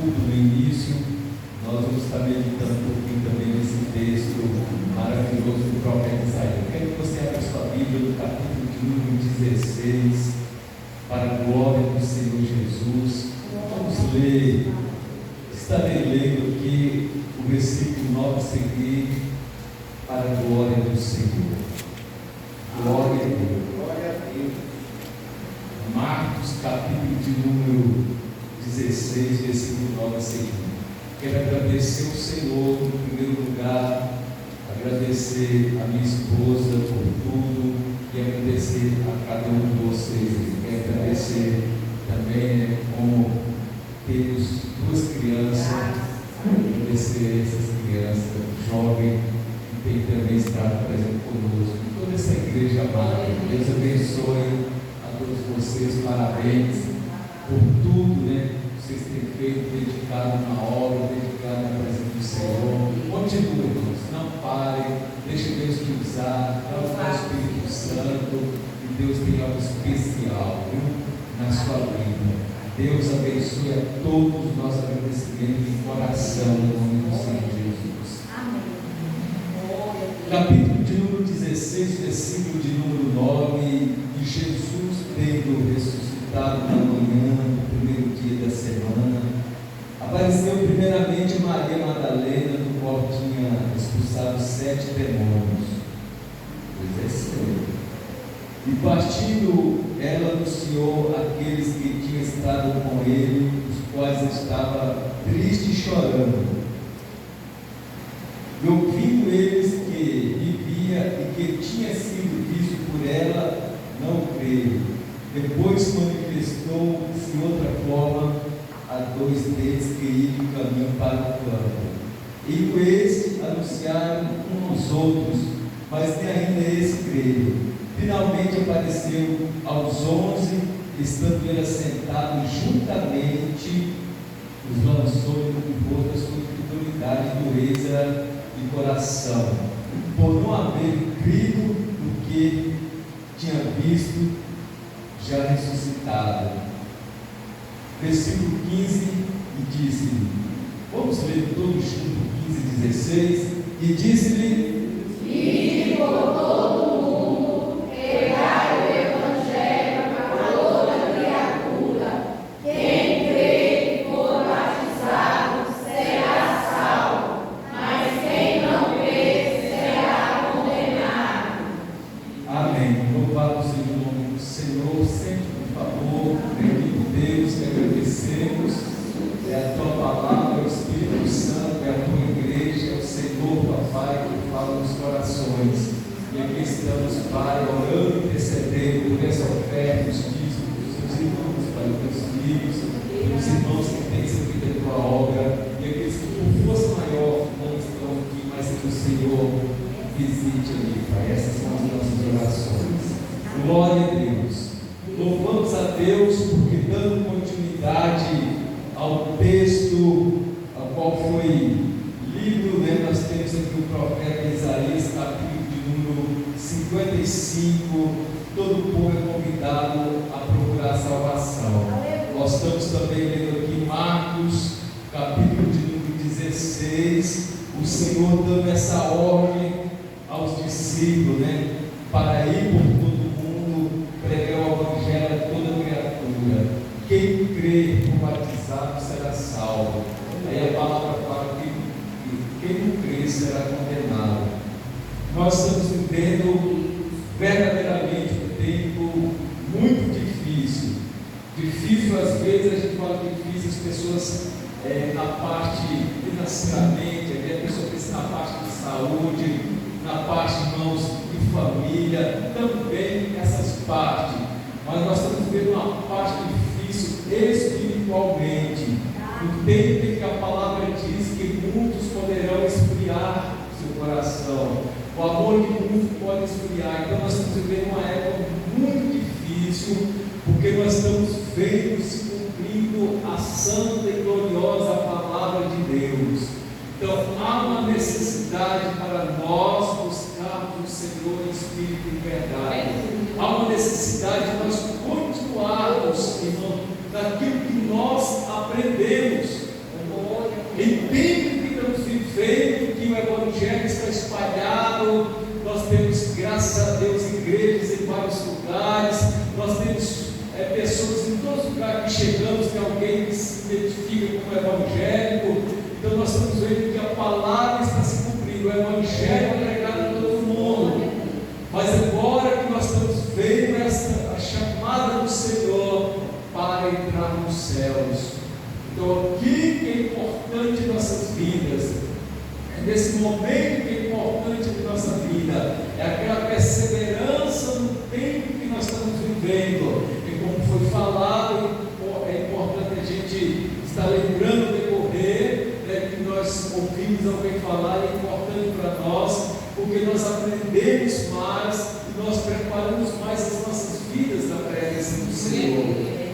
culto, no início, nós vamos estar meditando um pouquinho também nesse texto maravilhoso do profeta Isaías. Eu quero que você abra sua Bíblia no capítulo de número 16, para a glória do Senhor Jesus. Vamos ler, estarei lendo aqui o versículo 9 a seguir, para a glória do Senhor. Glória a Deus. Glória a Deus. Marcos, capítulo de número 16, versículo 9 a seguir. Quero agradecer ao Senhor, em primeiro lugar, agradecer a minha esposa por tudo e agradecer a cada um de vocês. Quero agradecer também como temos duas crianças, agradecer essas crianças jovens que têm também estado presente conosco, toda essa igreja amada. Deus abençoe a todos vocês, parabéns por tudo, vocês têm feito, dedicado na obra, dedicado na presença do Senhor. Continue, irmãos, não parem, deixe Deus te usar, dá o Espírito Santo, e Deus tem algo especial na sua vida. Deus abençoe a todos, nosso agradecimento de coração, no nome do Senhor Jesus. Amém. Capítulo de número 16, versículo de número 9, e Jesus tendo ressuscitado na manhã do primeiro dia da semana, apareceu primeiramente Maria Madalena, do qual tinha expulsado 7 demônios. E partindo, ela anunciou àqueles que tinham estado com ele, os quais estava triste e chorando. E ouvindo eles que vivia e que tinha sido visto por ela, não creram. Depois manifestou-se outra forma a 2 deles que iam caminho para o campo. E com estes anunciaram uns aos outros, mas nem ainda esse creram. Finalmente apareceu aos 11, estando ele assentado juntamente, os lançou no rosto da sua autoridade e dureza de coração, por não haver crido no que tinha visto, já ressuscitado. Versículo 15, e disse-lhe, vamos ler todos juntos, 15 e 16, e disse-lhe, ide por todo o mundo, pregai o Evangelho a toda criatura. Quem crê e for batizado será salvo, mas quem não crê será condenado. Amém. Louvado seja o nome do Senhor, sempre por favor, bendito Deus, que agradecemos, é a tua palavra, é o Espírito Santo, é a tua igreja, é o Senhor, papai, que fala nos corações. E aqui estamos, Pai, orando, intercedendo por essa oferta, os dízimos dos seus irmãos, Pai, dos teus filhos, dos irmãos que têm servido a tua obra, e aqueles que por força maior não estão aqui, mas que o Senhor visite ali, Pai. Essas são as nossas orações. Glória a Deus. Louvamos a Deus porque, dando continuidade ao texto ao qual foi lido, nós temos aqui o profeta Isaías, capítulo de número 55. Todo o povo é convidado a procurar salvação. Nós estamos também lendo aqui Marcos, capítulo de número 16. O Senhor dando essa ordem aos discípulos, para ir por todo mundo, pregar o Evangelho a toda criatura. Quem crê e for batizado será salvo. Aí a palavra fala que quem não crê será condenado. Nós estamos vivendo verdadeiramente um tempo muito difícil. Difícil, às vezes, a gente fala difícil, as pessoas na parte financeiramente, a pessoa pensa na parte de saúde, na parte, irmãos, de família, também essas partes. Mas nós estamos vivendo uma parte difícil espiritualmente. O tempo em que a palavra diz que muitos poderão esfriar seu coração. O amor de muitos pode esfriar. Então nós estamos vivendo uma época muito difícil, porque nós estamos vendo se cumprindo a santa e gloriosa palavra de Deus. Então há uma necessidade para nós buscarmos o Senhor em espírito e verdade. Há uma necessidade de nós continuarmos, irmão, naquilo que nós aprendemos palavra está se cumprindo, o Evangelho é pregado a todo mundo. Mas agora que nós estamos vendo a chamada do Senhor para entrar nos céus. Então, aqui que é importante em nossas vidas, é nesse momento que é importante em nossa vida, é aquela perseverança no tempo que nós estamos vivendo. E como foi falado, é importante a gente estar lembrando do decorrer, que nós ouvimos alguém falar, é importante para nós, porque nós aprendemos mais e nós preparamos mais as nossas vidas na presença do Senhor.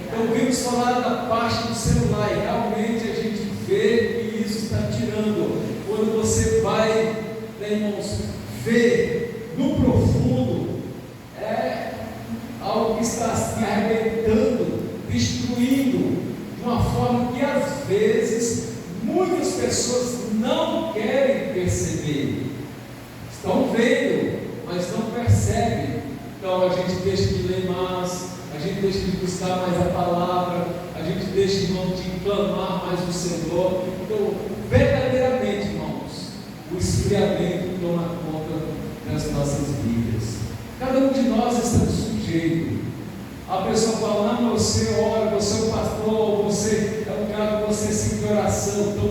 Então, ouvimos falar da parte do celular e realmente a gente vê que isso está tirando. Quando você vai, irmãos, ver no profundo, é algo que está se arrebentando, destruindo, de uma forma que às vezes muitas pessoas não querem perceber. Estão vendo, mas não percebem. Então a gente deixa de ler mais, a gente deixa de buscar mais a palavra, a gente deixa, irmão, de clamar mais o Senhor. Então, verdadeiramente, irmãos, o esfriamento toma conta das nossas vidas. Cada um de nós está sujeito. A pessoa fala, não, você ora, você é o pastor, você é um cara que você sente oração, então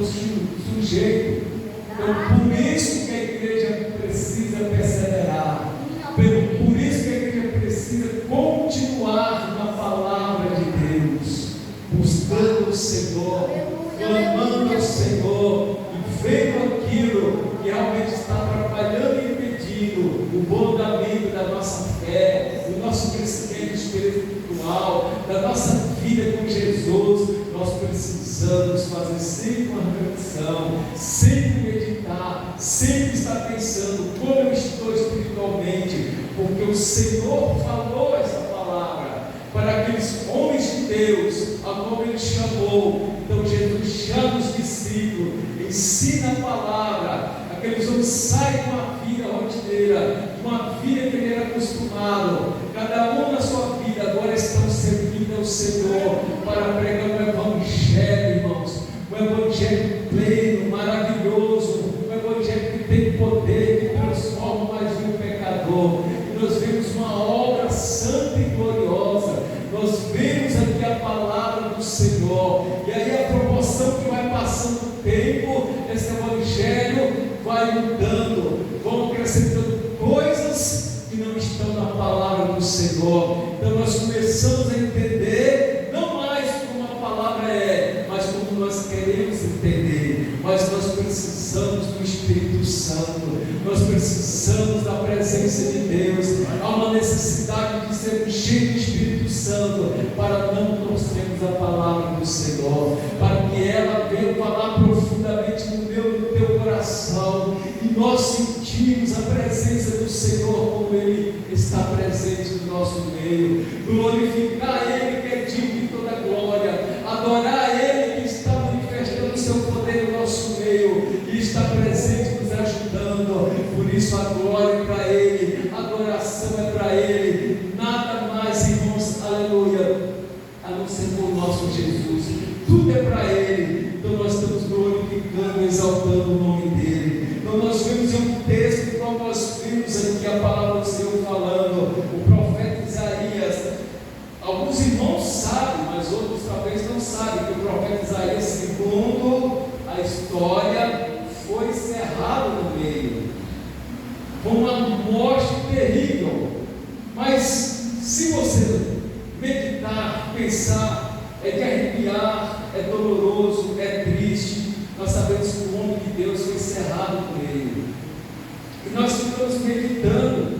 sujeito. Então, por isso que a igreja precisa perseverar, por isso que a igreja precisa continuar na palavra de Deus, buscando o Senhor, clamando ao Senhor, e vendo aquilo que realmente está atrapalhando e impedindo o bom andamento da nossa fé, do nosso crescimento espiritual, da nossa vida com Jesus. Nós precisamos fazer sempre uma reflexão, sempre meditar, sempre estar pensando como eu estou espiritualmente, porque o Senhor falou essa palavra para aqueles homens de Deus, a qual Ele chamou. Então Jesus chama os discípulos, ensina a palavra. Aqueles homens saem de uma vida rotineira, de uma vida que ele era acostumado, cada um na sua vida, agora estão servindo ao Senhor para pregar o Evangelho, irmãos, o Evangelho pleno, maravilhoso, o Evangelho que tem poder, que transforma mais um pecador. E nós vemos uma obra santa e gloriosa, nós vemos aqui a palavra do Senhor, e aí a proporção que vai passando o tempo, esse Evangelho vai mudando, vão acrescentando coisas que não estão na palavra do Senhor. Então nós começamos a entender, não mais como a palavra é, mas como nós queremos entender. Mas nós precisamos do Espírito Santo, nós precisamos da presença de Deus. Há uma necessidade de sermos cheios do Espírito Santo para não torcermos a palavra do Senhor, para que ela venha falar profundamente no meu e no teu coração, e nós sentimos a presença do Senhor como Ele está presente no nosso meio, glorificar Ele que é digno de toda glória, adorar Ele que está manifestando o seu poder no nosso meio e está presente nos ajudando. Por isso a glória é para Ele, a adoração é para Ele, nada mais, irmãos, aleluia, a não ser por nosso Jesus, tudo é para Ele. Então nós estamos glorificando, exaltando o nome dEle. Então nós vemos um texto, qual nós vimos aqui a palavra do Senhor falando, o profeta Isaías. Alguns irmãos sabem, mas outros talvez não sabem, que o profeta Isaías, segundo a história, foi cerrado no meio, com uma morte terrível. Mas se você meditar, pensar, é de arrepiar, é doloroso, é triste. Nós sabemos que o homem de Deus foi cerrado por Ele, e nós ficamos meditando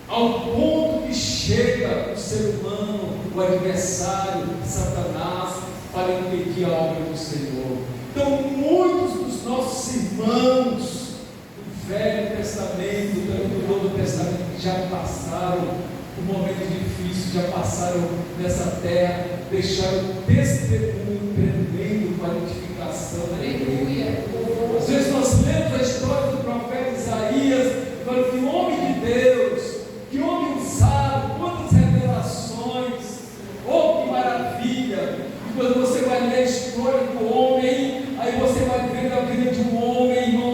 ao ponto que chega o ser humano, o adversário, Satanás, para impedir a obra do Senhor. Então muitos dos nossos irmãos do Velho Testamento, do Novo Testamento, que já passaram um momento difícil, já passaram nessa terra, deixaram testemunho tremendo para a edificação da igreja. Às vezes nós lemos a história do profeta Isaías, falando que homem de Deus, que homem usado, quantas revelações, oh que maravilha! E quando você vai ler a história do homem, aí você vai ver a vida de um homem, irmão,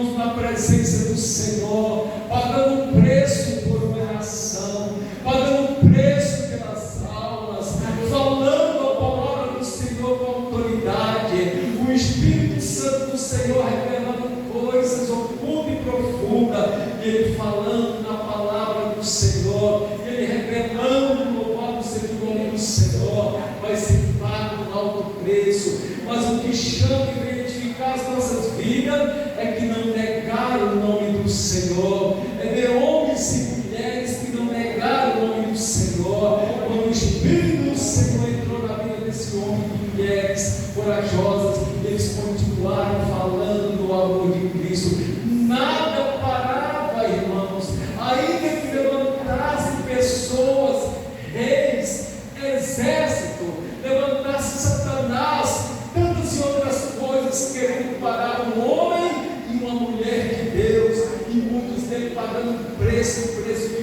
o Espírito Santo do Senhor revelando coisas ocultas e profundas, e Ele falando na palavra do Senhor, e Ele revelando, louvado seja o nome do Senhor, vai ser pago um alto preço. Mas o que chama e vem edificar as nossas vidas é que não negaram o nome do Senhor, é ver homens e mulheres que não negaram o nome do Senhor. Quando o Espírito do Senhor entrou na vida desse homem e mulheres corajosas, eles continuaram falando do amor de Cristo. Nada parava, irmãos, ainda que levantassem pessoas, reis, exército, levantasse Satanás, tantas e outras coisas querendo parar um homem e uma mulher de Deus, e muitos deles pagando preço de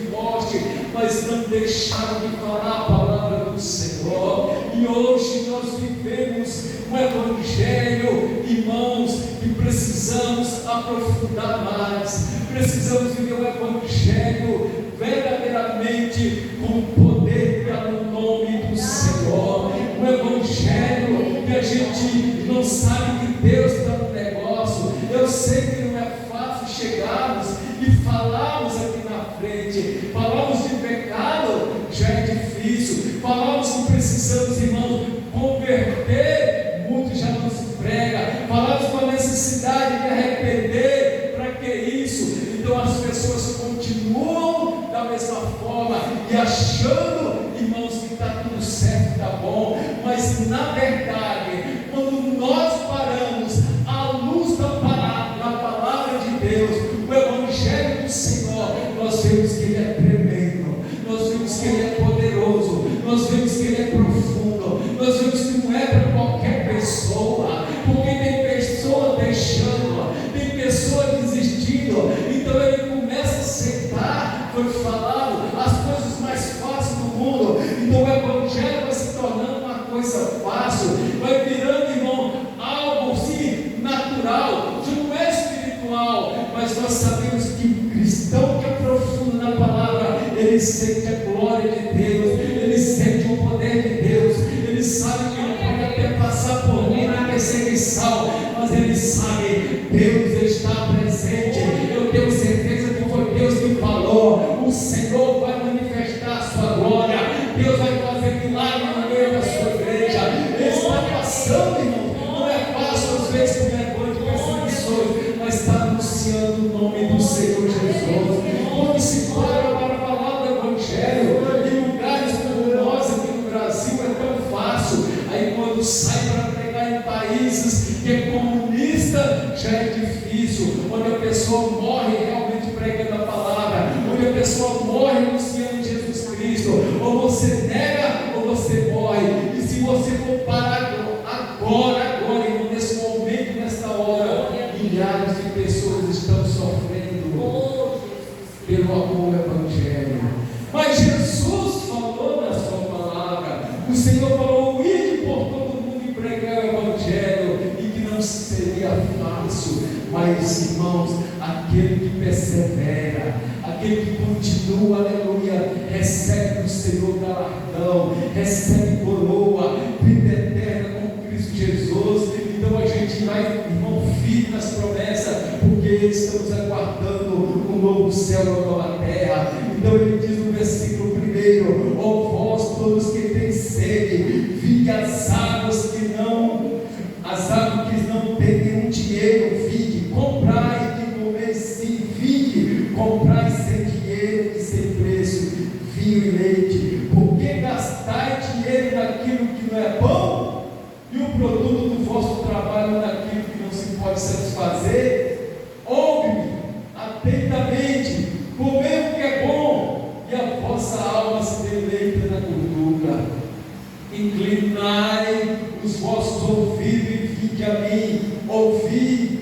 morte, mas não deixaram de falar a palavra do Senhor. E hoje nós vivemos um evangelho, irmãos, que precisamos aprofundar mais, precisamos viver um evangelho verdadeiramente com poder pelo nome do Senhor, um evangelho que a gente não sabe que Deus está no negócio. Eu sei que não é fácil chegarmos e falarmos aqui na frente, falarmos de pecado já é difícil, falarmos que precisamos, irmãos, converter, muito já não se prega, falarmos com a necessidade de arrepender, para que isso? Então as pessoas continuam da mesma forma e achando, irmãos, que está tudo certo, está bom, mas na verdade, quando nós paramos à luz da palavra de Deus, o Evangelho do Senhor, nós vemos que Ele é tremendo, nós vemos que Ele é poderoso, nós vemos que Ele é profundo, nós vemos que não é para qualquer pessoa, porque tem pessoa deixando, tem pessoa desistindo, então Ele começa a aceitar, foi falado, as coisas mais fáceis do mundo, então o Evangelho vai se tornando uma coisa fácil, vai virando, irmão, algo assim natural, já não é espiritual, mas nós sabemos que o cristão que aprofunda na palavra, ele sente a glória de Deus, ele sente o poder de Deus, ele sabe que ele pode até passar por mim na perseguição, mas ele sabe, Deus está presente, eu tenho certeza que foi Deus que falou, o Senhor vai manifestar a sua glória, Deus vai fazer milagre no meio da sua igreja. Ele está passando, irmão, não é fácil às vezes por vergonha de perseguições, mas está anunciando o nome do Senhor Jesus. Quando se para falar do Evangelho, em lugares como nós aqui no Brasil é tão fácil, aí quando sai para pregar em países que é comunista, já é difícil, onde a pessoa morre realmente pregando a palavra, onde a pessoa morre anunciando Jesus Cristo, ou você nega ou você morre. E se você for parar agora, irmão, nesse momento, nesta hora, milhares de pessoas estão sofrendo pelo amor ao Evangelho. Mas Jesus falou na sua palavra, o Senhor falou: ide por todo mundo e pregar o Evangelho, e que não seria fácil, mas, irmãos, aquele que persevera, aquele que continua, aleluia, recebe do Senhor galardão, recebe coroa, vida eterna com Cristo Jesus. Então a gente vai, irmão, firme nas promessas, porque estamos aguardando um novo céu e uma nova terra. Então ele diz no versículo 1: ó vós todos que têm sede, vinde as águas que não têm nenhum dinheiro, vinde, comprai e comer sim, vinde, comprai sem dinheiro e sem preço, vinho e leite, porque gastai dinheiro naquilo que não é bom, e o produto do vosso trabalho naquilo que não se pode satisfazer. Ouve-me atentamente, comei o que é bom, e a vossa alma se deleita na gordura. Inclinai os vossos ouvidos e vinde a mim, ouvi,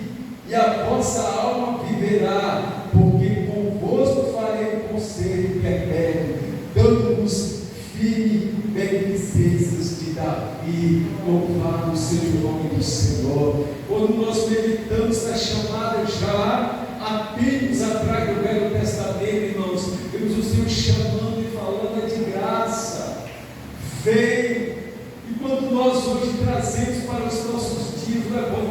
e a vossa alma viverá, porque convosco farei um conselho perpétuo, dando-vos firme beneficências de Davi. Louvado seja o nome do Senhor. Quando nós meditamos na chamada já há tempos atrás do Velho Testamento, irmãos, vemos o Senhor chamando e falando de graça. Veio. E quando nós hoje trazemos para os nossos dias o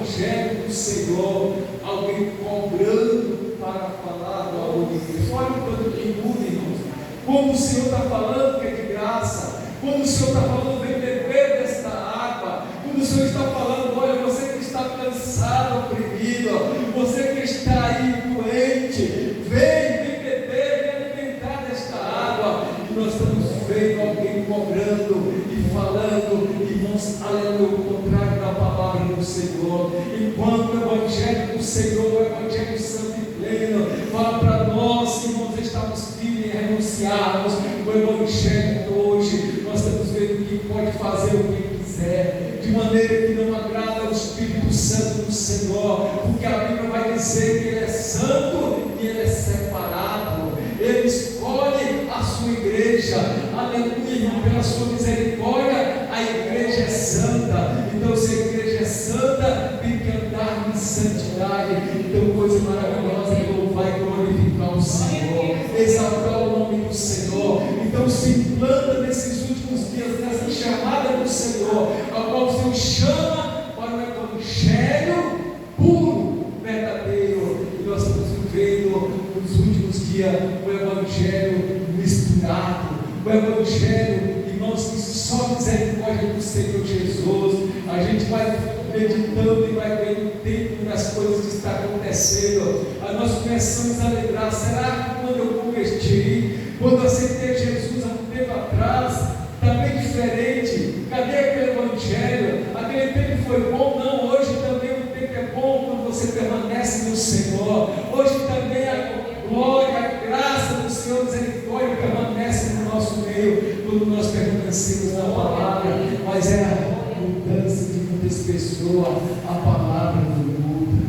Evangelho do Senhor, alguém cobrando para falar do amor de Deus. Olha o quanto que muda, irmãos. Quando o Senhor está falando que é de graça, quando o Senhor está falando, vem beber desta água, quando o Senhor está falando, olha, você que está cansado, oprimido, você que está aí doente, vem beber, vem alimentar desta água. E nós estamos vendo alguém cobrando e falando, irmãos, aleluia, o contrário da palavra do Senhor. Enquanto o Evangelho do Senhor, o Evangelho santo e pleno, fala para nós, irmãos, estamos firmes em renunciarmos o Evangelho de hoje. Nós estamos vendo que pode fazer o que quiser, de maneira que não agrada ao Espírito Santo do Senhor, porque a Bíblia vai dizer que Ele é santo e Ele é separado. Ele escolhe a sua igreja, aleluia, irmão, pela sua misericórdia, a igreja é santa. Então, se a igreja é santa, tem que andar em santidade. Então, coisa maravilhosa é louvar e glorificar o Senhor, exaltar o nome do Senhor. Então, se implanta nesses últimos dias, nessa chamada do Senhor, a qual o Senhor chama para o Evangelho puro, verdadeiro. E nós estamos vivendo nos últimos dias o Evangelho misturado, o Evangelho, irmãos, que só misericórdia do Senhor Jesus. A gente vai meditando e vai vendo o tempo das coisas que estão acontecendo. Aí nós começamos a lembrar: será que quando eu converti, quando eu aceitei Jesus há um tempo atrás, está bem diferente? Cadê aquele Evangelho? Aquele tempo foi bom? Não, hoje também o tempo é bom quando você permanece no Senhor. Hoje também a glória, a graça do Senhor, misericórdia permanece no nosso meio, quando nós permanecemos na palavra. Mas é a mudança de muitas pessoas, a palavra não muda,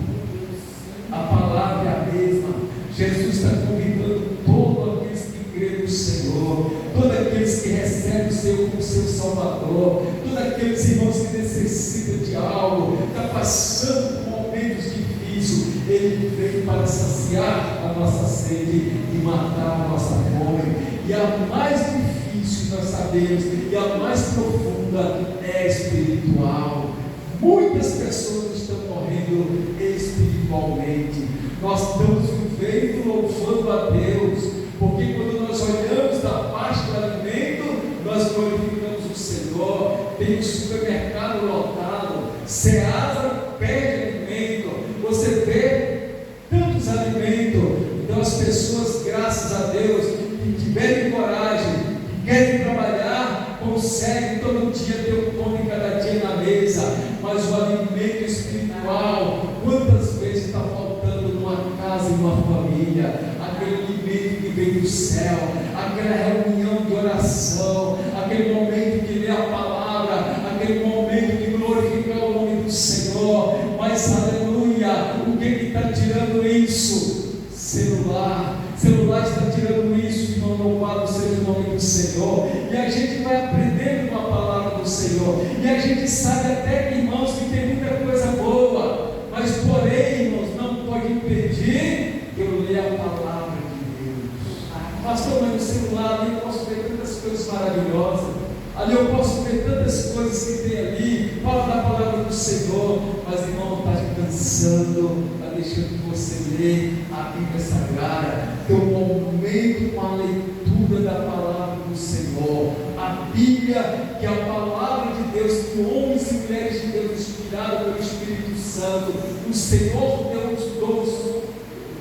a palavra é a mesma. Jesus está convidando todos aqueles que creem no Senhor, todos aqueles que recebem o Senhor como seu Salvador, todos aqueles irmãos que necessitam de algo, está passando por momentos difíceis. Ele veio para saciar a nossa sede e matar a nossa fome. E a mais difícil, nós sabemos, e a mais profunda é espiritual. Muitas pessoas estão morrendo espiritualmente. Nós estamos vivendo louvando a Deus, porque quando nós olhamos da parte do alimento, nós glorificamos o Senhor. Tem um supermercado lotado, Seara perde alimento, você vê tantos alimentos. Então as pessoas, graças a Deus, que tiverem coragem, que querem trabalhar, conseguem todo dia ter um pão de cada dia na mesa. Mas o alimento espiritual, quantas vezes está faltando numa casa e numa família? Aquele alimento que vem do céu, aquela reunião de oração, aquele momento que lê a palavra, aquele momento de glorificar o nome do Senhor. Mas aleluia, o que está tirando isso? Celular está tirando isso, irmão. Louvado seja o nome do Senhor. E a gente vai aprendendo com a palavra do Senhor, e a gente sabe até, irmãos, que tem muita coisa boa, mas porém, irmãos, não pode impedir que eu leia a palavra de Deus. Pastor, mas no celular ali eu posso ver tantas coisas maravilosas, ali eu posso ver tantas coisas que tem ali, fala da palavra do Senhor, mas irmão, está te cansando, está deixando que você lê a Bíblia Sagrada. Tem um momento com a leitura da palavra do Senhor. A Bíblia, que é a palavra de Deus, que homens e mulheres de Deus, inspirados pelo Espírito Santo, o Senhor deu os dons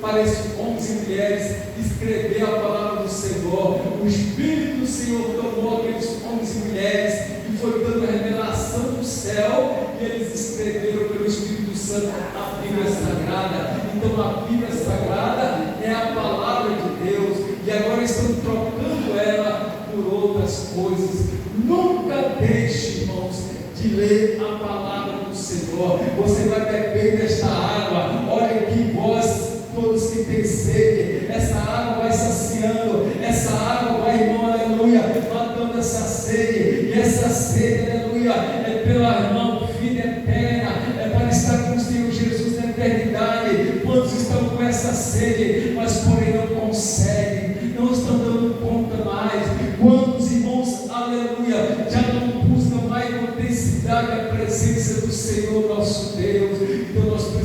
para esses homens e mulheres escrever a palavra do Senhor. O Espírito do Senhor tomou aqueles homens e mulheres e foi dando a revelação do céu, e eles escreveram pelo Espírito Santo a Bíblia Sagrada. Então a Bíblia Sagrada é a palavra de Deus, e agora estão trocando ela por outras coisas. Nunca deixe, irmãos, de ler a palavra do Senhor. Você vai beber desta água. Olha que vós, todos que têm sede, essa água vai saciando, essa água vai, irmão, aleluia, matando essa sede. E essa sede, aleluia, é pela, irmão, vida eterna, é para estar com o Senhor Jesus na eternidade. Quantos estão com essa sede, mas porém não conseguem, não estão dando conta mais? Quantos irmãos, aleluia, já não buscam mais com intensidade a presença do Senhor nosso Deus?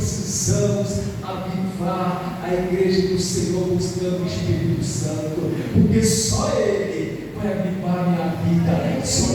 precisamos avivar a igreja do Senhor buscando o Espírito Santo, porque só Ele vai avivar a minha vida, só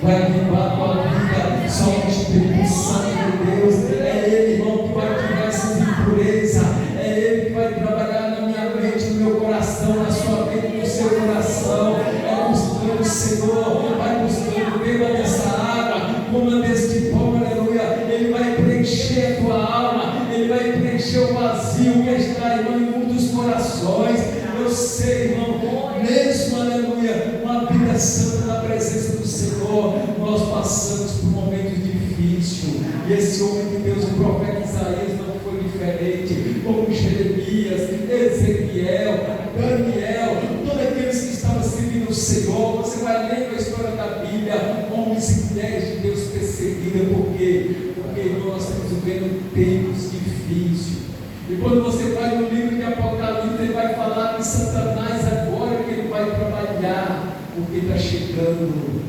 vai avivar a tua vida, só o Espírito Santo de Deus. É Ele, irmão, que vai tirar essa impureza, é Ele que vai trabalhar na minha mente, no meu coração, na sua mente, no seu coração. É buscando o Senhor, vai buscando, beba dessa água, coma deste pão, aleluia. Ele vai preencher a tua alma, Ele vai preencher o vazio que está, irmão, em muitos corações. Eu sei, irmão, mesmo, aleluia, uma vida santa na presença do Senhor, nós passamos por momentos difíceis, e esse homem de Deus, o profeta Isaías, não foi diferente, como Jeremias, Ezequiel, Daniel, todos aqueles que estavam servindo o Senhor. Você vai lendo a história da Bíblia, homens e mulheres de Deus perseguidos. Por quê? Porque, irmão, nós estamos vivendo tempos difíceis. E quando você vai no livro de Apocalipse, ele vai falar que Satanás agora que ele vai trabalhar, porque está chegando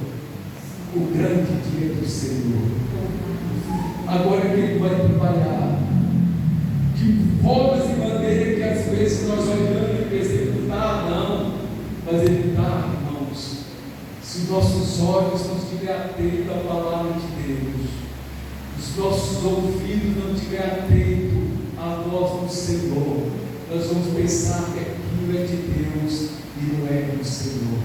o grande dia do Senhor. Agora que ele vai trabalhar, de formas e maneiras que às vezes nós olhamos e pensamos, não está, não, mas ele está, irmãos. Se nossos olhos não estiverem atentos à palavra de Deus, os nossos ouvidos não estiverem atentos à voz do Senhor, nós vamos pensar que aquilo é de Deus e não é do Senhor.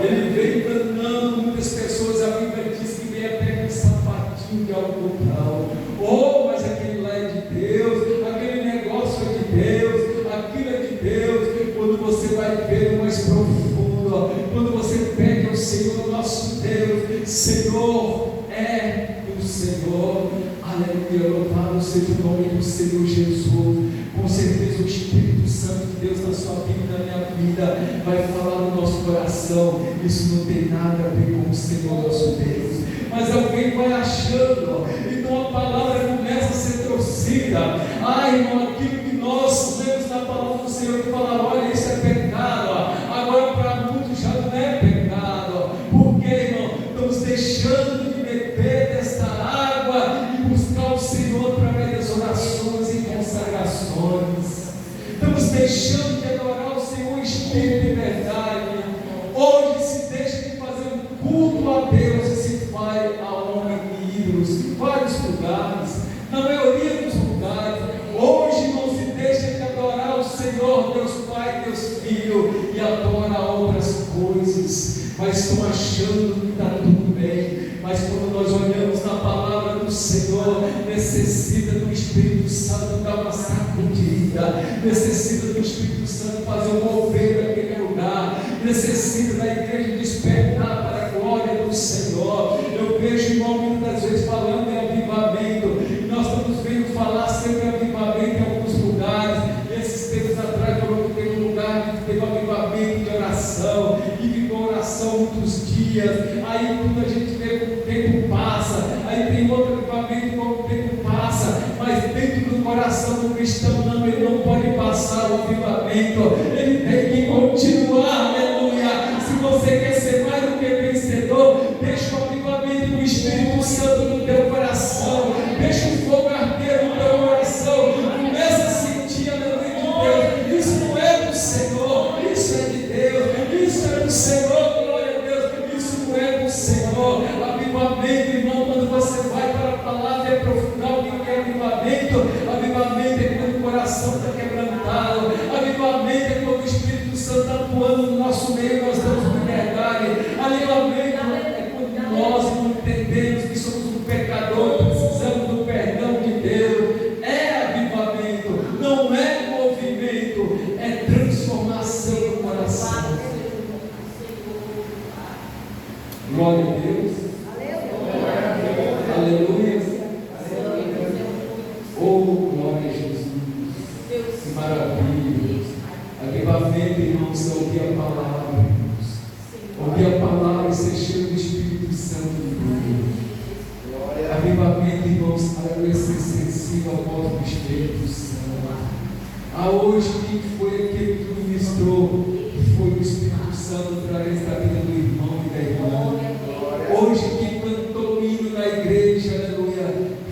Ele vem enganando muitas pessoas. A Bíblia diz que vem até com um sapatinho de algodão. Oh, mas aquele lá é de Deus, aquele negócio é de Deus, aquilo é de Deus. Quando você vai ver o mais profundo, quando você pede ao Senhor, nosso Deus, Senhor é do Senhor. Aleluia, louvado seja o nome do Senhor Jesus. Com certeza o Espírito Santo de Deus na sua vida, na minha vida, vai falar no nosso coração. Isso não tem nada a ver com o Senhor nosso Deus. Mas alguém vai achando, então a palavra começa a ser torcida. Ai, irmão, aquilo que nós lemos na palavra do Senhor, que fala, olha, isso é pecado. Agora para muitos já não é pecado. Por quê, irmão? Estamos deixando de beber desta água e buscar o Senhor através das orações e consagrações. Estamos deixando de adorar o Senhor em espírito e verdade. Hoje se deixa de fazer um culto a Deus e se vai a homem e ídolos em vários lugares, na maioria dos lugares. Hoje não se deixa de adorar o Senhor, Deus Pai, Deus Filho, e adora outras coisas, mas estão achando que está tudo bem. Mas quando nós olhamos na palavra do Senhor, necessita do Espírito Santo dar uma sacudida, necessita do Espírito Santo fazer um mover naquele lugar, necessita da igreja despertar para a glória do Senhor. Eu vejo, irmão, muitas vezes falando em avivamento, e nós estamos vendo falar sempre em avivamento em alguns lugares. E esses tempos atrás falou que teve um lugar que teve um avivamento de oração, e ficou oração muitos dias. Aí quando a gente vê que o tempo passa, aí tem outro avivamento como o tempo passa, mas dentro do coração do cristão não, ele não pode passar o avivamento, ele tem que continuar, aleluia. Se você quer ser mais do que vencedor, deixa o avivamento do Espírito Santo no teu coração, deixa o fogo arder no teu coração, começa a sentir a aleluia de Deus. Isso não é do Senhor, isso é de Deus, isso é do Senhor, glória a Deus, isso não é do Senhor. Avivamento, irmão, quando você vai para a palavra e aprofundar o que é avivamento, avivamento é quando o coração está quebrantado, avivamento é quando o Espírito Santo está atuando no nosso meio, nós damos liberdade, avivamento é quando nós não entendemos que somos um pecador, precisamos do perdão de Deus. É avivamento, não é movimento, é transformação do coração. Glória a Deus. Aleluia. Oh, glória a Jesus. Que maravilha. Avivamento, irmãos, é ouvir a palavra, irmãos. Ouvir a palavra e ser cheio do Espírito Santo de Deus. Avivamento, irmãos, aleluia, ser sensível ao voto do Espírito Santo. Hoje, quem foi aquele que ministrou? Foi o Espírito Santo através da vida do irmão e da irmã. Hoje, quem cantou o hino na igreja, aleluia,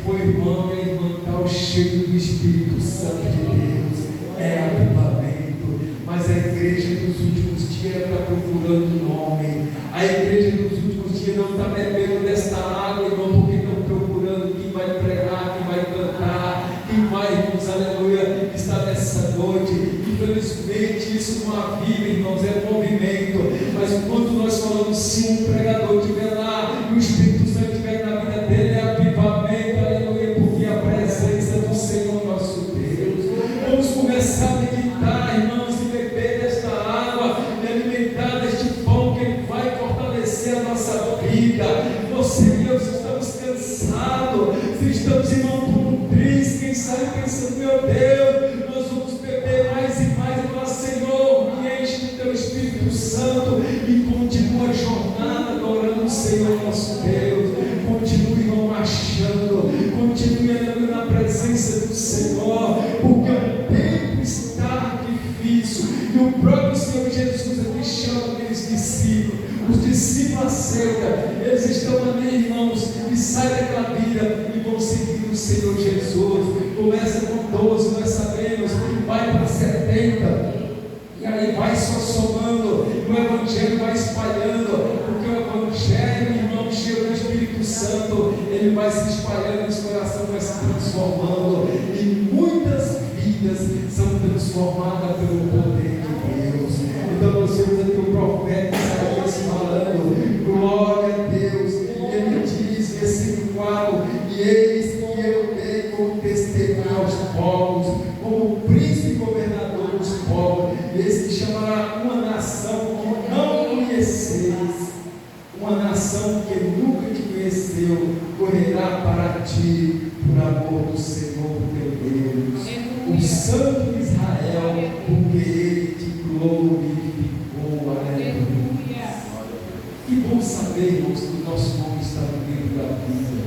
foi o irmão e a irmã, tal cheio do Espírito Santo de Deus, é avivamento. Mas a igreja dos últimos dias está procurando o nome. A igreja dos últimos dias não está bebendo desta água, irmão, porque estão procurando quem vai pregar, quem vai cantar, quem vai, irmãos, aleluia, estar nessa noite. Infelizmente isso não aviva, irmãos, é movimento. Mas quando nós falamos, se um pregador estiver lá e o Espírito Santo estiver na vida dele, é avivamento, aleluia, porque a presença do Senhor nosso Deus. Vamos começar a meditar, irmãos, e beber desta água, e alimentar deste pão que vai fortalecer a nossa vida. Você e eu estamos cansados, estamos, irmão, por um triz, quem sabe pensando, meu Deus, nós vamos beber mais e mais. Falar, Senhor, me enche do teu Espírito Santo e continua a jornada adorando o Senhor nosso Deus. Continue, irmão, marchando, continue andando na presença do Senhor, porque o tempo está difícil. E o próprio Senhor Jesus aqui chama aqueles discípulos, os discípulos aceitam, eles estão ali, irmãos, e saem daquela vida e vão seguir o Senhor Jesus. Começa com 12, nós sabemos, vai para 70. E aí vai só somando, o Evangelho vai espalhando, porque o Evangelho, irmão, cheio do Espírito Santo, ele vai se espalhando, esse coração vai se transformando, e muitas vidas são transformadas pelo poder de Deus. Então nós vemos aqui o profeta Isaías falando, glória a Deus, e ele diz, versículo 4, e eis que eu dei como testemunho aos povos, como príncipe governador dos povos, esse que chamará uma nação como não conheceis, uma nação que nunca te conheceu, correrá para ti por amor do Senhor teu Deus, o Santo de Israel, porque ele te glorificou. Aleluia. Que bom saber, irmãos, que o nosso nome está no livro da vida.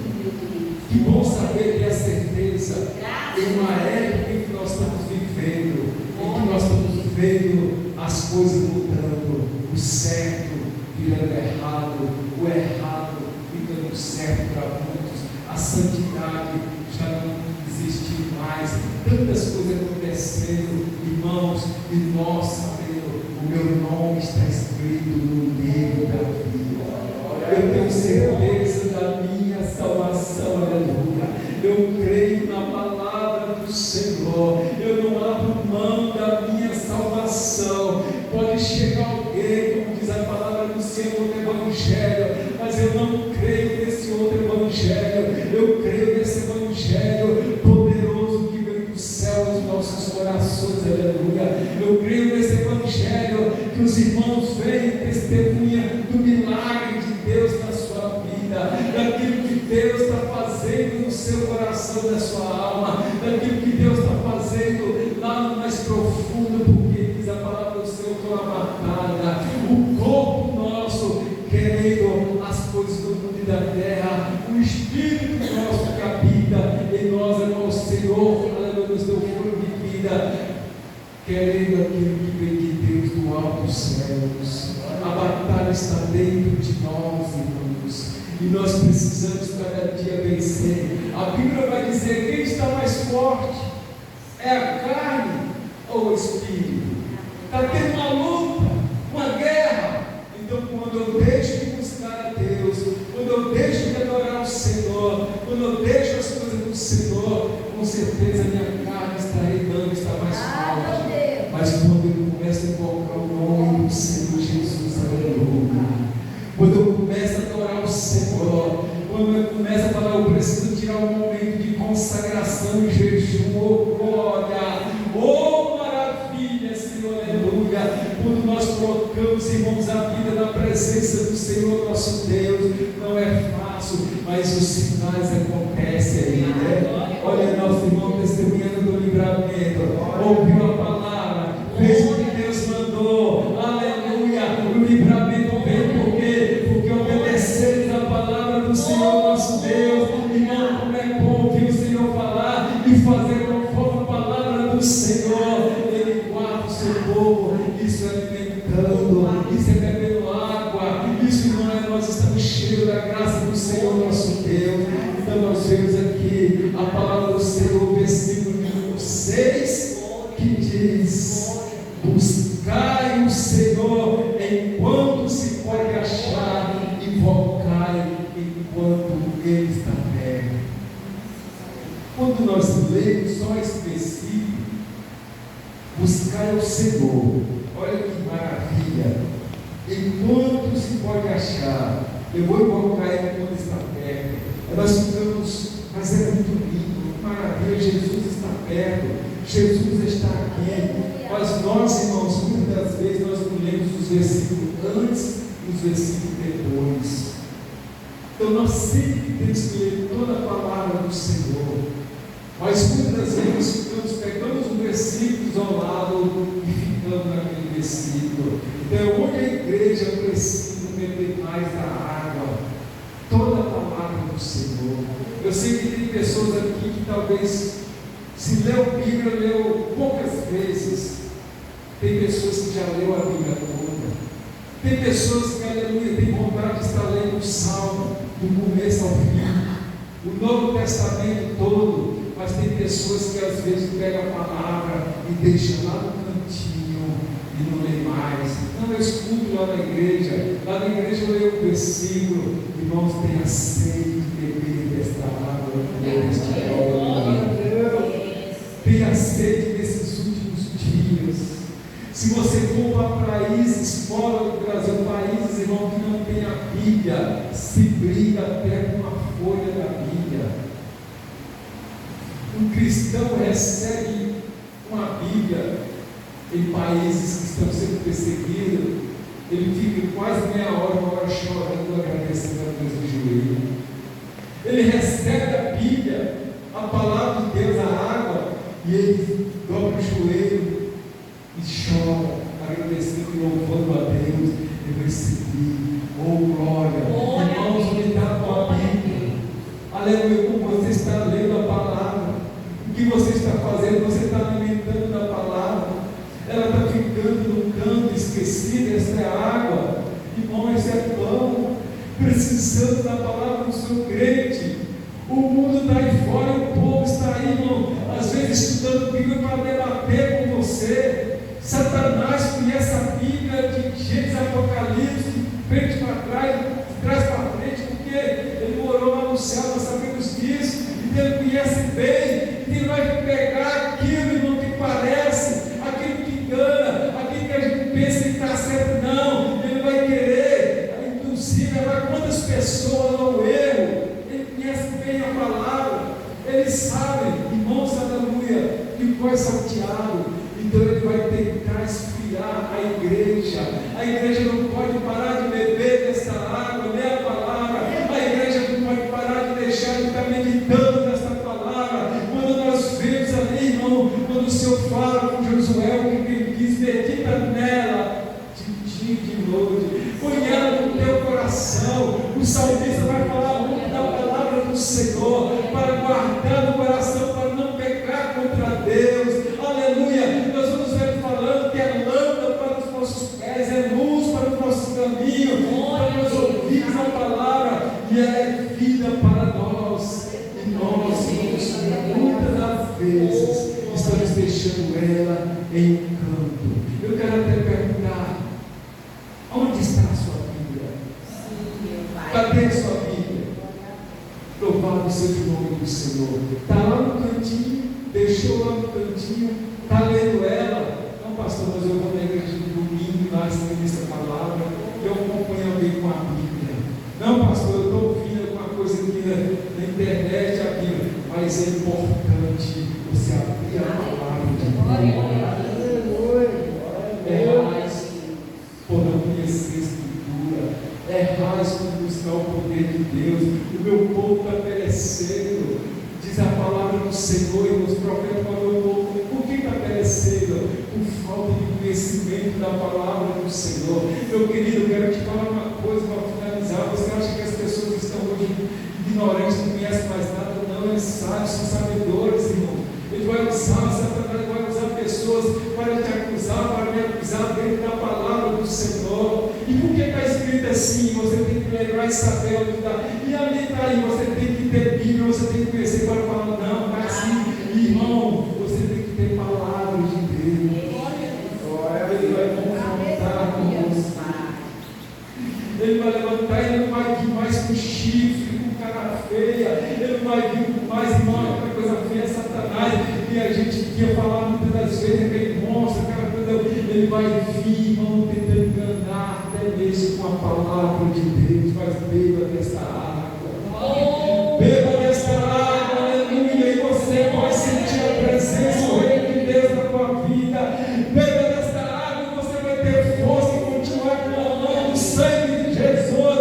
Que bom saber, ter a certeza, em uma época em que nós estamos vivendo, em que nós estamos vendo as coisas mudando, o certo virando errado, o errado ficando certo para muitos, a santidade já não existe mais, tantas coisas acontecendo, irmãos, e nós sabendo, o meu nome está escrito no livro da vida. Eu tenho certeza da minha salvação, aleluia. Eu creio na palavra do Senhor, eu não abro mão da minha salvação. Pode chegar alguém, como diz a palavra do Senhor no Evangelho, mas eu não creio nesse outro Evangelho, eu creio nesse Evangelho poderoso que vem do céu aos nossos corações, aleluia. Eu creio nesse Evangelho que os irmãos vêm testemunha do milagre de Deus na sua vida, daquilo que Deus está fazendo no seu coração, na sua alma, daquilo que Deus está fazendo lá no mais profundo, porque diz a palavra do Senhor que é uma batalha, o corpo nosso querendo as coisas do mundo e da terra, o Espírito nosso que habita em nós, é o Senhor, aleluia, nos deu fôlego de vida, querendo aquilo que vem de Deus do alto dos céus. A batalha está dentro de nós, irmãos, e nós precisamos cada dia vencer. A Bíblia vai dizer: quem está mais forte? É a carne ou o Espírito? Está tendo uma luta, uma guerra. Então, quando eu deixo de buscar a Deus, quando eu deixo de adorar o Senhor, quando eu deixo as coisas do Senhor, com certeza minha carne está reinando, está mais forte. Mas quando eu começo a invocar o nome do Senhor Jesus, aleluia, quando eu começo a adorar o Senhor, quando eu começo a falar, eu preciso tirar um momento de consagração e jejum, oh glória, oh maravilha, Senhor, aleluia. Quando nós colocamos, irmãos, a vida na presença do Senhor nosso Deus, não é fácil, mas os sinais acontecem aí, né? Olha, nosso irmão testemunhando do livramento, ouviu a palavra, fez o que Deus mandou, aleluia. O livramento veio porque obedecemos a palavra do Senhor nosso Deus. Irmão, como é bom ouvir o Senhor falar e fazer conforme a palavra do Senhor. Ele guarda o seu povo, isso é alimentando, isso é bebendo água, isso não é, nós estamos cheios da graça do Senhor nosso Deus. Então nós vemos aqui a palavra do Senhor, versículo nós lemos só esse versículo, buscar o Senhor, olha que maravilha, enquanto se pode achar, eu vou invocar Ele quando está perto. Nós ficamos, mas é muito lindo, maravilha, Jesus está perto, Jesus está aqui. Mas nós, irmãos, muitas das vezes nós não lemos os versículos antes e os versículos depois. Então nós sempre temos que ler toda a palavra do Senhor. Mas muitas das vezes pegamos os versículos ao lado e ficamos naquele versículo. Então hoje a igreja precisa beber mais da água, toda a palavra do Senhor. Eu sei que tem pessoas aqui que talvez, se leu a Bíblia, leu poucas vezes. Tem pessoas que já leu a Bíblia toda. Tem pessoas que, aleluia, tem vontade de estar lendo o Salmo, do começo ao fim, o Novo Testamento todo. Mas tem pessoas que às vezes pegam a palavra e deixam lá no cantinho e não lê mais. Não, eu escuto lá na igreja eu leio o versículo, irmãos, tenha sede de beber desta água, desta glória. Tenha sede nesses últimos dias. Se você for para países fora do Brasil, países, irmão, que não tem a Bíblia, se briga até com a folha da Bíblia. Um cristão recebe uma Bíblia em países que estão sendo perseguidos, ele fica quase meia hora, uma hora chorando, agradecendo a Deus do joelho. Ele recebe a Bíblia, a palavra de Deus, a água, e ele dobra o joelho e chora, agradecendo e louvando a Deus. Eu recebi, oh glória, irmãos, me dá a tua Bíblia. Aleluia, como você está lendo a palavra. O que você está fazendo? Você está alimentando da palavra. Ela está ficando no canto, esquecida. Essa é água, irmão, esse é pão. Precisando da palavra do seu crente. O mundo está aí fora, o povo está aí, irmão, às vezes estudando Bíblia para debater com você. Satanás conhece a Bíblia de Gênesis, Apocalipse, de frente para trás, de trás para frente, porque ele morou lá no céu, nós sabemos disso. Ele conhece bem, ele vai pegar aquilo, irmão, que parece, aquilo que engana, aquilo que a gente pensa que está certo, não, ele vai querer, inclusive, agora quantas pessoas no erro, ele conhece bem a palavra, ele sabe, irmãos, aleluia, ficou salteado, então ele vai tentar esfriar a igreja não pode parar de beber dessa água, ler a palavra, a igreja não pode parar de deixar de estar meditando nessa palavra. Quando nós vemos ali, irmão, quando o Senhor fala com Josué, o que ele diz, medita nela de dia e de noite, põe ela no teu coração. O salmista vai falar muito da palavra do Senhor, para guardar no coração, para não pecar contra Deus. Aleluia, nós vamos ver falando que é lâmpada para os nossos pés, é luz para o nosso caminho, para nós ouvirmos a palavra, e ela é vida para nós. E nós, muitas das vezes, estamos deixando ela em um canto. Eu quero até perguntar: onde está a sua Bíblia? Cadê a sua Bíblia? Louvado seja o nome do Senhor. Está lá no cantinho, deixou lá no cantinho, está lendo ela. Não, pastor, mas eu vou na igreja de domingo, lá ministra a palavra, eu acompanho alguém com a Bíblia. Não, pastor, eu estou ouvindo alguma coisa aqui na internet, a Bíblia. Mas é importante você abrir a palavra de Deus. É mais por não conhecer a Escritura. É mais por buscar o poder de Deus. O meu povo está perecendo. Diz a palavra do Senhor e os profetas para o meu povo. Por que está perecendo? Por falta de conhecimento da palavra do Senhor. Meu querido, eu quero te falar uma coisa para finalizar. Você acha que as pessoas estão hoje ignorantes, não conhecem mais nada? Não, eles sabem, são sabedores, irmão. Ele vai usar, Satanás vai usar pessoas para te acusar, para me acusar dentro da palavra do Senhor. E por que está escrito assim? Você tem que lembrar e saber onde está. E ali está aí, você tem que ter Bíblia, você tem que conhecer para falar, não, não é assim. Irmão, você tem que ter palavra de Deus. Ele vai confrontar com você. Ele vai levantar, ele não vai vir mais com chifre, com cara feia, ele não vai vir mais, irmão, aquela coisa feia, Satanás mais, e a gente ia falar muitas das vezes, aquele monstro, aquela coisa, ele vai vir, irmão, tentando enganar, até mesmo com a palavra de Deus, mas beba desta água. Beba desta água, aleluia, e você pode sentir a presença, o reino de Deus na tua vida. Beba desta água e você vai ter força e continuar clamando o sangue de Jesus.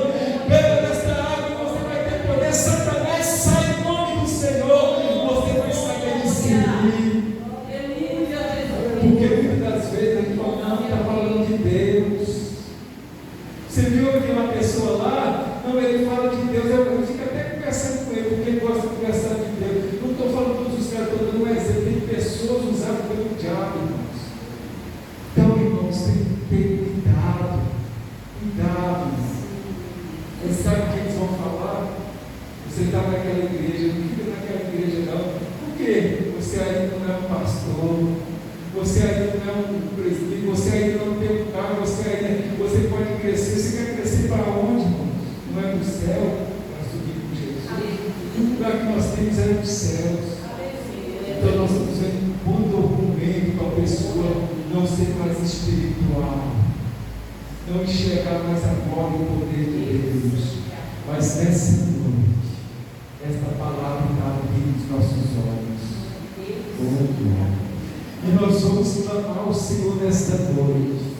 Beba desta água e você vai ter poder. Satanás, sai em nome do Senhor. Você vai saber discernir. Porque muitas das vezes a gente fala, não, está falando de Deus. Você viu aqui uma pessoa lá? Não, ele fala de Deus. Eu fico até conversando com ele, porque ele gosta de conversar de Deus. Não estou falando todos os caras, estou dando um exemplo. Tem pessoas usadas pelo diabo, irmãos. Então, irmãos, tem que ter cuidado. Cuidado. Eles sabem o que eles vão falar? Você está naquela igreja, não fica naquela igreja não. Por quê? Você ainda não é um pastor. Você ainda não é um presbítero, você ainda não tem um carro, você pode crescer. Você quer crescer para onde, irmão? Não é do céu, para subir com Jesus. O lugar que nós temos é dos céus. Então nós estamos vendo um bom documento para a pessoa não ser mais espiritual, não enxergar mais a glória e o poder de Deus. Mas nessa noite, esta palavra está abrindo os nossos olhos. E nós vamos clamar ao Senhor nesta noite.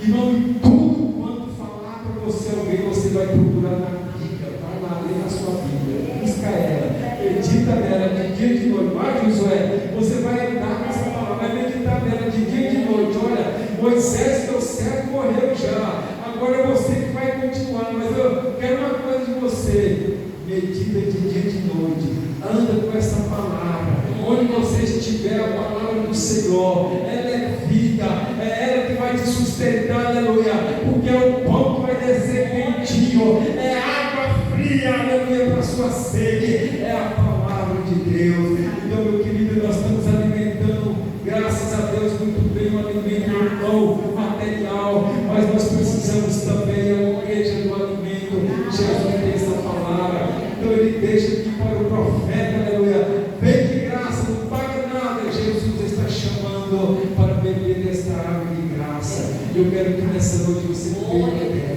Irmão, em tudo quanto falar para você alguém, você vai procurar na Bíblia, vai lá ler na sua Bíblia, busca ela, medita nela de dia e de noite. Vai, Josué, você vai andar com essa palavra, vai meditar nela de dia e de noite. Olha, Moisés deu certo, morreu já. Agora é você que vai continuar, mas eu quero uma coisa de você: medita de dia e de noite, anda com essa palavra. Onde você estiver, a palavra do Senhor, ela é vida, é ela que vai te sustentar, aleluia, porque é o pão que vai descer quentinho, é água fria, aleluia, para a sua sede, é a palavra de Deus. Então, meu querido, nós estamos alimentando, graças a Deus, muito bem o alimento não material, mas nós precisamos também, a igreja do alimento. Jesus tem essa palavra, então ele deixa aqui para o profeta, aleluia, vem de graça, não paga nada. Jesus está chamando para beber desta água de graça. Eu quero que nessa noite você beba dela.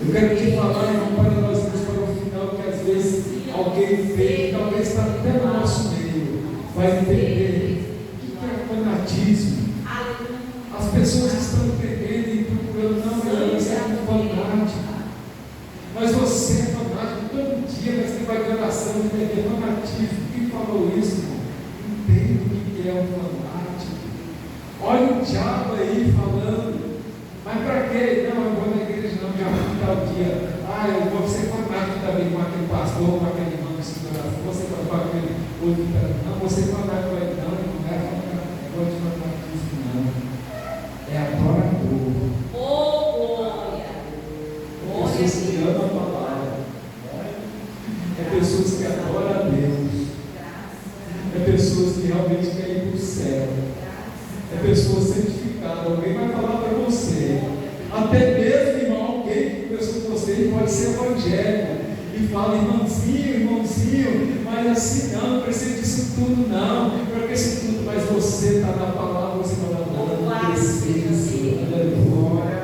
Eu quero te falar, irmão, para nós irmos para o final, que às vezes alguém veio, talvez está até no nosso meio, vai entender o que é fanatismo. As pessoas estão entendendo e procurando, não, isso é fanático. Mas você é fanático todo dia, mas você vai de oração e entender fanatismo. Quem falou isso, irmão? Entende o que é um fanático. Olha o diabo aí falando. Mas para quê? Não, eu vou na igreja, não, já fui tal dia. Eu vou ser fanático também com aquele pastor, com aquele irmão de oração. Você vai com aquele outro. Não, você é fanático aí, não, não é fanatismo, não. É adorador. Pessoas que amam a palavra, é pessoas que adoram a Deus, é pessoas que realmente querem ir para o céu, é pessoas santificadas. Alguém vai falar para você, até mesmo, irmão, alguém que conversou com você pode ser evangélico e fala, irmãozinho, mas assim não precisa disso tudo, não, porque isso tudo, mas você está na palavra, você está na palavra, precisa, aleluia.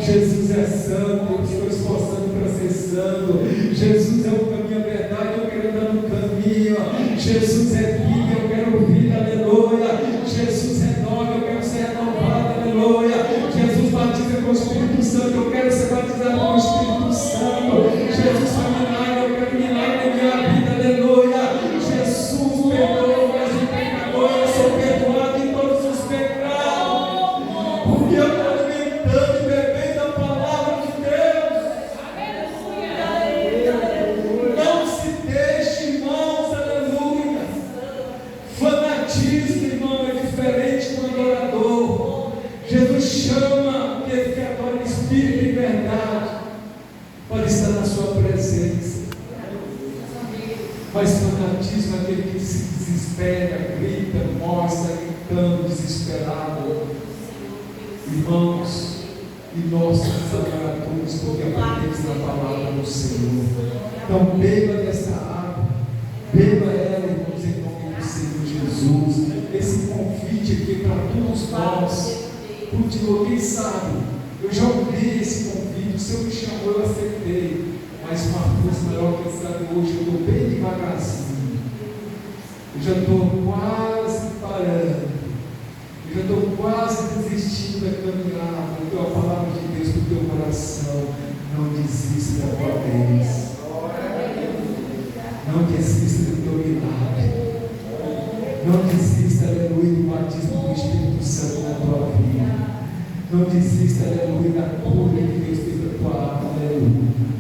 Jesus é santo, eu estou esforçando para ser santo. Jesus é o caminho, a verdade, eu quero andar no caminho. Jesus é vida, eu quero vida, aleluia. Jesus renova, eu quero ser renovado, aleluia. Jesus batiza com o Espírito Santo, eu quero ser batizado com o Espírito Santo. Jesus faz milagre, eu quero milagre na minha vida, aleluia. Jesus perdoa, mas o pecador, eu sou perdoado em todos os pecados, porque eu estou alimentando e bebendo a palavra de Deus. Não se deixe, irmãos, aleluia. Fanatismo, irmão, é diferente do adorador. Jesus chama aquele que adora em espírito e verdade para estar na sua presença. Mas fanatismo é aquele que se desespera, grita, mostra, gritando, desesperado. Irmãos, e nós somos adoradores porque aprendemos na palavra do Senhor. Então beba dessa água, beba ela, irmãos, em Senhor, quem sabe, eu já ouvi esse convite, o Senhor me chamou, eu aceitei, mas uma força maior que sabe hoje, eu estou bem devagarzinho, eu já estou quase parando, eu já estou quase desistindo da caminhada, então a palavra de Deus no teu coração, não desista da tua vez, não desista do teu milagre, não desista, aleluia, do batismo do Espírito Santo na tua vida, não desista, aleluia, da cura que Deus fez na tua alma, aleluia.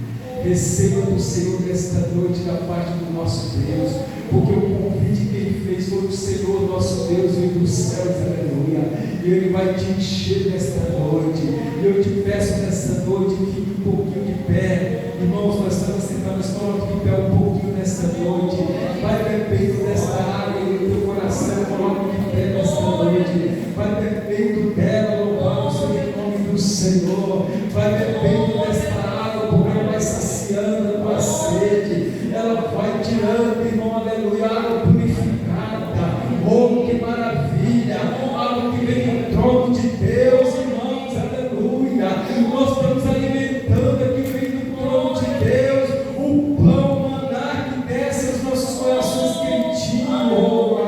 Receba do Senhor nesta noite da parte do nosso Deus, porque o convite que Ele fez foi o Senhor nosso Deus e dos céus, aleluia, e Ele vai te encher nesta noite, e eu te peço nesta noite, fique um pouquinho de pé, irmãos, nós estamos sentados, coloque de pé um pouquinho nesta noite, vai bebendo desta água e no teu coração, coloque de pé nesta noite, vai bebendo dela, louvando o Senhor, em nome do Senhor, vai bebendo desta água, porque ela vai saciando a tua sede, ela vai tirando, irmão, aleluia, água purificada, oh que maravilha, água que vem do trono de Deus, irmãos, aleluia, nós estamos alimentando aqui, vem do trono de Deus, o pão, o maná que desce aos nossos corações quentinhos, oh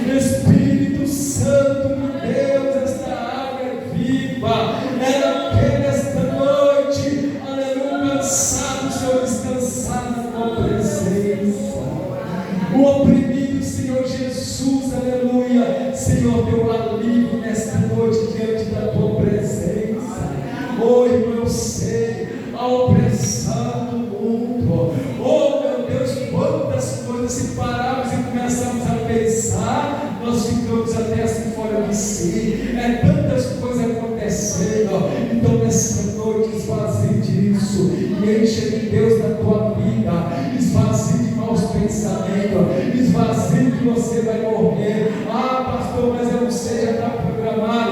Espírito Santo de Deus, esta água é viva, ela quer esta noite, aleluia, cansado, Senhor, descansar na tua presença, o oprimido, Senhor Jesus, aleluia, Senhor, teu alívio nesta noite diante da tua presença, oh irmão, eu sei, a opressão do mundo, oh meu Deus, quantas coisas, se pararmos e começarmos a pensar, nós ficamos até assim fora de si, tantas coisas acontecendo, então nessa noite esvazie disso, e enche de Deus na tua vida, esvazie de maus pensamentos, esvazie que você vai morrer, pastor, mas eu não sei, já está programado,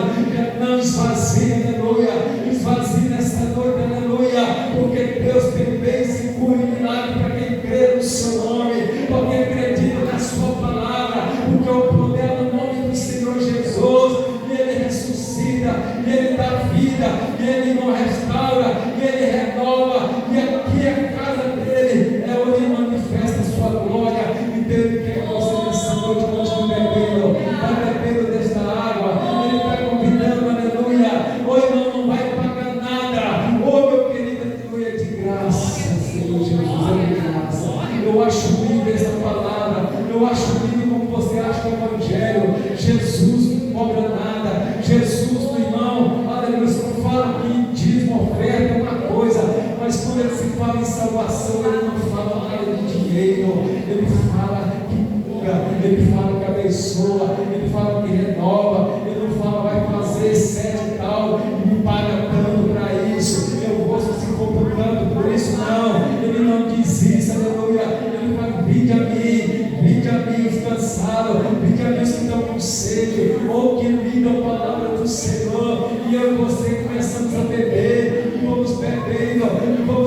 não, esvazie, aleluia, esvazie nessa noite, aleluia, porque Deus tem bênção e cura e milagre para quem crê no seu nome, para quem acredita na sua palavra, porque o poder no nome do Senhor Jesus, e Ele ressuscita, e Ele dá vida, e Ele não restaura, e Ele renova, e aqui a casa dele é onde Ele manifesta a sua glória, e Deus quer que você nessa noite continue bebendo, vai bebendo desta água, Ele está convidando, aleluia, o irmão não vai pagar nada, meu querido, aleluia, de graça, Senhor Jesus, é de graça, eu acho lindo essa palavra, eu acho lindo como você acha o Evangelho, Jesus não cobra nada, Jesus do irmão, aleluia, não fala que dízimo, oferta é uma coisa, mas quando ele se fala em salvação, ele não fala nada de dinheiro, ele fala que cura, ele fala que abençoa, ele fala que renova, ele não fala vai fazer sete e tal, e me paga tanto para isso, eu vou se computando por isso, não, ele não diz isso, aleluia, ele fala, vinde a mim os cansados, vinde a mim os que estão com sede, oh que linda a palavra do Senhor, e eu e você começamos a beber, e vamos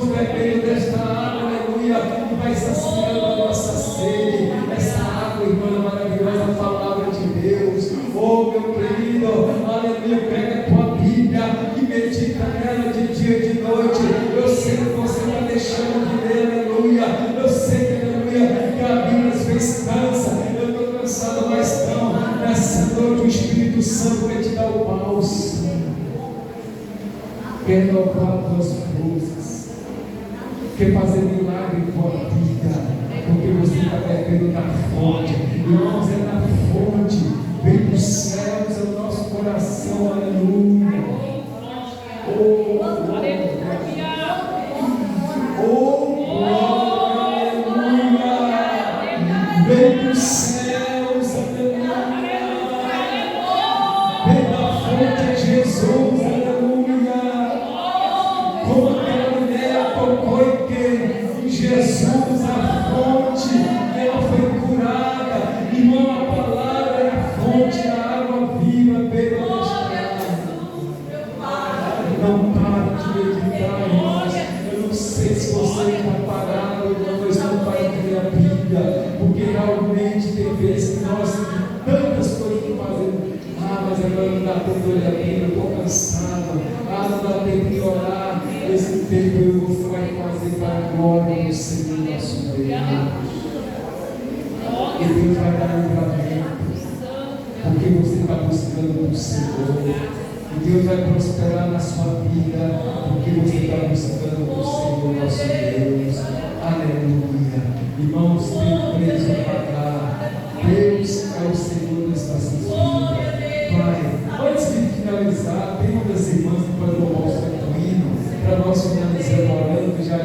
bebendo desta água, aleluia, e vai saciando a nossa sede, essa água, irmã, maravilhosa, a palavra de Deus, oh meu querido, aleluia, pega a tua Bíblia e medita nela de dia e de noite, eu sei que você está deixando de ler, aleluia, eu sei que, aleluia, que a Bíblia às vezes cansa, eu estou cansado, mas não, nessa noite o Espírito Santo vai te dar o bálsamo, quer renovar tuas forças, quer fazer milagre em tua vida, porque você está bebendo da fonte, irmãos, é da fonte, vem dos céus, é o nosso coração, aleluia, oh, aleluia, vem dos céus, aleluia, vem da fonte de Jesus, aleluia, como aquela mulher tocou em Jesus, a fonte, ela foi curada, irmão, a palavra minha Bíblia, porque realmente tem vezes que nós temos tantas coisas que fazemos. Mas agora não dá tempo de olhar a Bíblia, eu estou cansado. Não dá tempo de orar. Esse tempo eu vou fazer para a glória do Senhor nosso Deus. E Deus vai dar livramento, porque você está buscando o Senhor. E Deus vai prosperar na sua vida, porque você está buscando o Senhor nosso Deus. Aleluia. Irmãos, tem preço a pagar. Deus é o Senhor das nossas vidas. Pai, antes de finalizar, tem uma das irmãs que pode